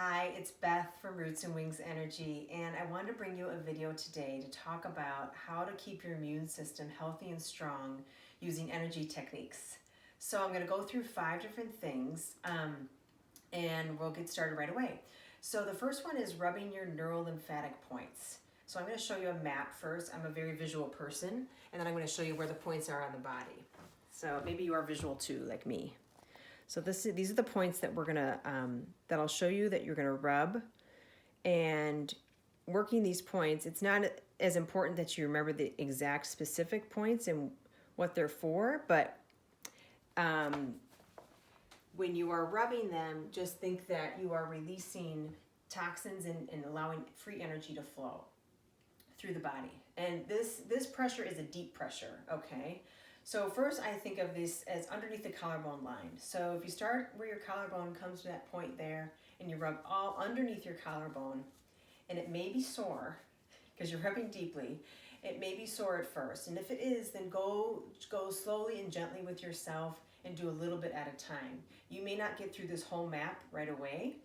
Hi, it's Beth from Roots and Wings Energy, and I wanted to bring you a video today to talk about how to keep your immune system healthy and strong using energy techniques. So I'm going to go through 5 different things, and we'll get started right away. So the first one is rubbing your neurolymphatic points. So I'm going to show you a map first. I'm a very visual person, and then I'm going to show you where the points are on the body. So maybe you are visual too, like me. So these are the points that we're gonna that I'll show you that you're gonna rub. And working these points, it's not as important that you remember the exact specific points and what they're for, but when you are rubbing them, just think that you are releasing toxins and allowing free energy to flow through the body. And this pressure is a deep pressure, okay? So first I think of this as underneath the collarbone line. So if you start where your collarbone comes to that point there and you rub all underneath your collarbone, and it may be sore because you're rubbing deeply, it may be sore at first. And if it is, then go slowly and gently with yourself and do a little bit at a time. You may not get through this whole map right away,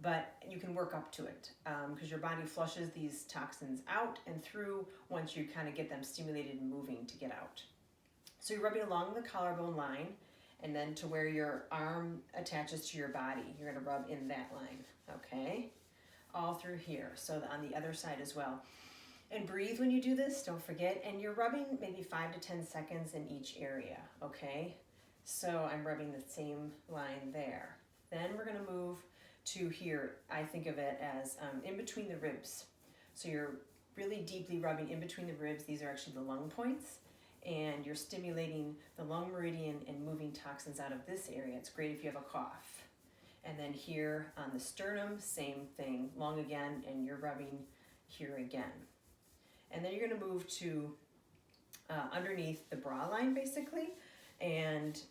but you can work up to it because your body flushes these toxins out and through once you kind of get them stimulated and moving to get out. So you're rubbing along the collarbone line and then to where your arm attaches to your body. You're gonna rub in that line, okay? All through here, so on the other side as well. And breathe when you do this, don't forget. And you're rubbing maybe 5 to 10 seconds in each area, okay? So I'm rubbing the same line there. Then we're gonna move to here. I think of it as in between the ribs. So you're really deeply rubbing in between the ribs. These are actually the lung points. And you're stimulating the lung meridian and moving toxins out of this area. It's great if you have a cough. And then here on the sternum, same thing, lung again, and you're rubbing here again. And then you're gonna move to underneath the bra line basically, and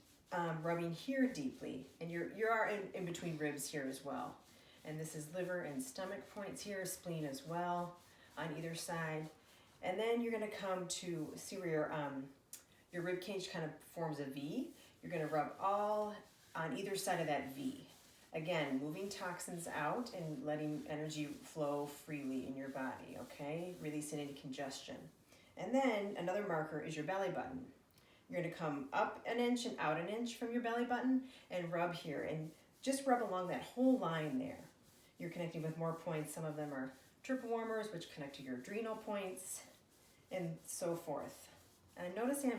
rubbing here deeply. And you are in between ribs here as well. And this is liver and stomach points here, spleen as well on either side. And then you're gonna come to see where your rib cage kind of forms a V. You're gonna rub all on either side of that V. Again, moving toxins out and letting energy flow freely in your body, okay? Releasing any congestion. And then another marker is your belly button. You're gonna come up an inch and out an inch from your belly button and rub here. And just rub along that whole line there. You're connecting with more points. Some of them are triple warmers, which connect to your adrenal points, and so forth. And I'm noticing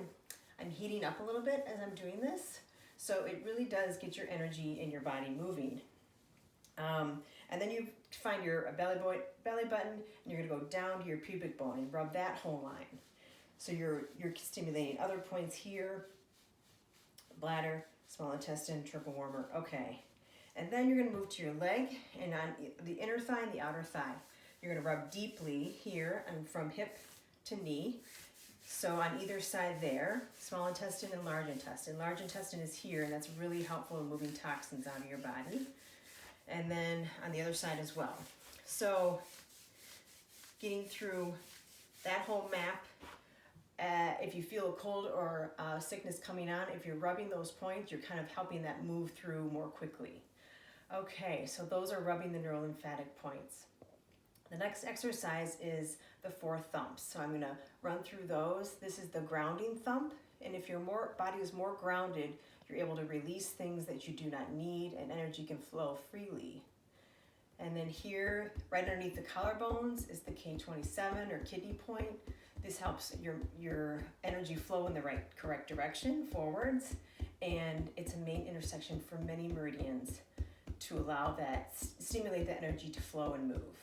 I'm heating up a little bit as I'm doing this, so it really does get your energy in your body moving. And then you find your belly button, and you're gonna go down to your pubic bone and rub that whole line. So you're stimulating other points here, bladder, small intestine, triple warmer, okay. And then you're gonna move to your leg, and on the inner thigh and the outer thigh. You're gonna rub deeply here and from hip to knee. So on either side there, small intestine and large intestine. Large intestine is here, and that's really helpful in moving toxins out of your body. And then on the other side as well. So getting through that whole map, if you feel a cold or sickness coming on, if you're rubbing those points, you're kind of helping that move through more quickly. Okay, so those are rubbing the neurolymphatic points. The next exercise is the 4 thumps. So I'm gonna run through those. This is the grounding thump. And if your body is more grounded, you're able to release things that you do not need and energy can flow freely. And then here, right underneath the collarbones is the K27 or kidney point. This helps your energy flow in the correct direction, forwards. And it's a main intersection for many meridians to allow that, stimulate the energy to flow and move.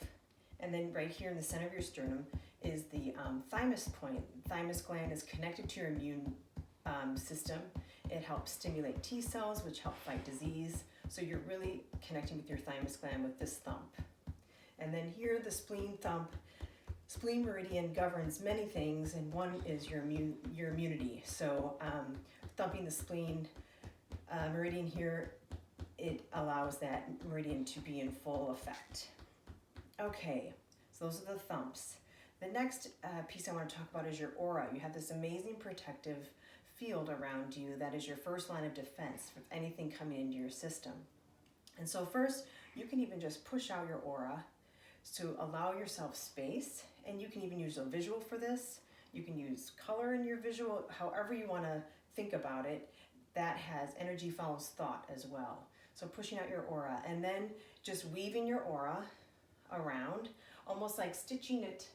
And then right here in the center of your sternum is the thymus point. Thymus gland is connected to your immune system. It helps stimulate T cells, which help fight disease. So you're really connecting with your thymus gland with this thump. And then here, the spleen thump. Spleen meridian governs many things, and one is your immunity. So thumping the spleen meridian here, it allows that meridian to be in full effect. Okay, so those are the thumps. The next piece I want to talk about is your aura. You have this amazing protective field around you that is your first line of defense for anything coming into your system. And so first, You can even just push out your aura to allow yourself space, and you can even use a visual for this. You can use color in your visual, however you want to think about it. That has energy follows thought as well. So pushing out your aura, and then just weaving your aura around, almost like stitching it,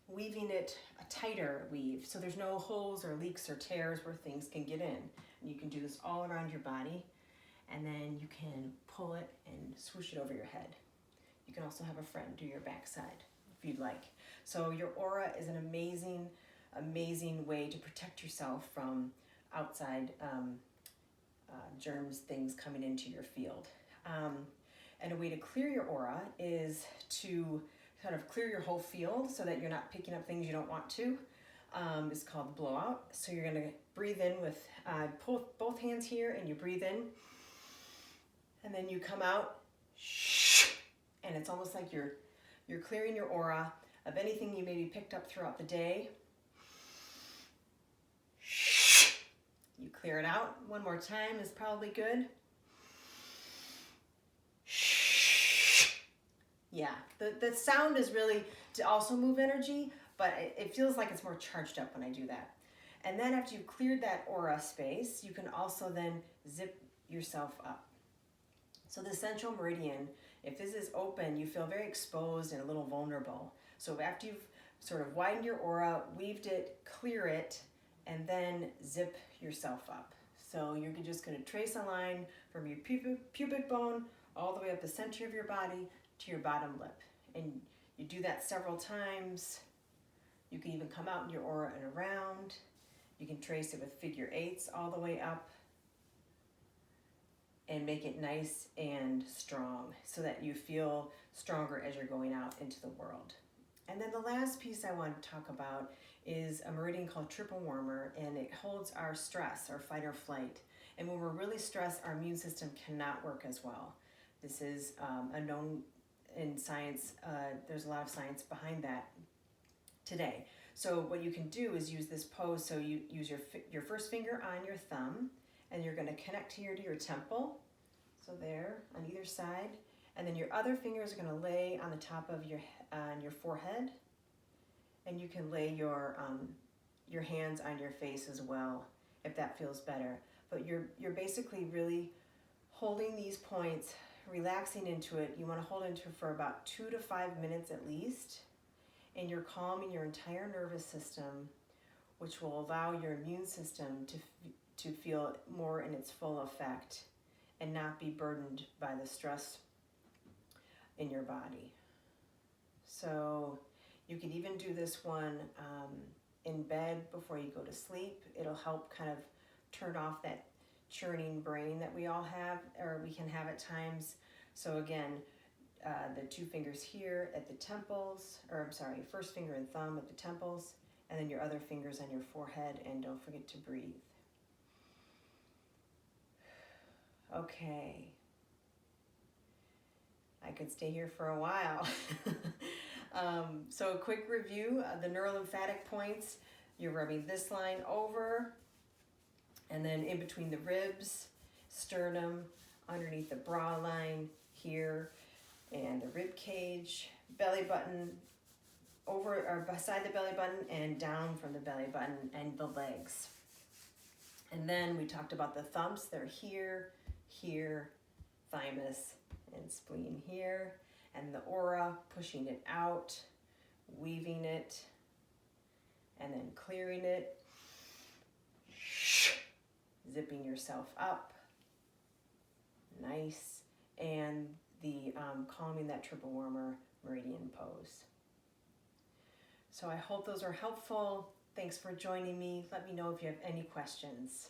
weaving it a tighter weave, so there's no holes or leaks or tears where things can get in. And you can do this all around your body, and then you can pull it and swoosh it over your head. You can also have a friend do your backside if you'd like. So your aura is an amazing, amazing way to protect yourself from outside germs, things coming into your field. And a way to clear your aura is to kind of clear your whole field so that you're not picking up things you don't want to. It's called the blowout. So you're going to breathe in with, pull both hands here, and you breathe in, and then you come out, and it's almost like you're clearing your aura of anything you maybe picked up throughout the day. You clear it out. One more time is probably good. Yeah, the sound is really to also move energy, but it feels like it's more charged up when I do that. And then after you've cleared that aura space, you can also then zip yourself up. So the central meridian, if this is open, you feel very exposed and a little vulnerable. So after you've sort of widened your aura, weaved it, clear it, and then zip yourself up. So you're just going to trace a line from your pubic bone all the way up the center of your body to your bottom lip. And you do that several times. You can even come out in your aura and around. You can trace it with figure eights all the way up and make it nice and strong so that you feel stronger as you're going out into the world. And then the last piece I want to talk about is a meridian called triple warmer, and it holds our stress, our fight or flight. And when we're really stressed, our immune system cannot work as well. This is a known in science. There's a lot of science behind that today. So what you can do is use this pose. So you use your first finger on your thumb, and you're going to connect here to your temple. So there on either side, and then your other fingers are going to lay on the top of your forehead, and you can lay your hands on your face as well if that feels better. But you're basically really holding these points, relaxing into it. You want to hold into it for about 2 to 5 minutes at least, and you're calming your entire nervous system, which will allow your immune system to feel more in its full effect and not be burdened by the stress in your body. So you can even do this one in bed before you go to sleep. It'll help kind of turn off that churning brain that we all have, or we can have at times. So again, the 2 fingers here at the temples, or I'm sorry, first finger and thumb at the temples, and then your other fingers on your forehead, and don't forget to breathe. Okay. I could stay here for a while. So a quick review of the neurolymphatic points. You're rubbing this line over, and then in between the ribs, sternum, underneath the bra line here, and the rib cage, belly button, over or beside the belly button and down from the belly button, and the legs. And then we talked about the thumps. They're here, here, thymus, and spleen here, and the aura, pushing it out, weaving it, and then clearing it, zipping yourself up, nice, and the calming that triple warmer meridian pose. So I hope those are helpful. Thanks for joining me. Let me know if you have any questions.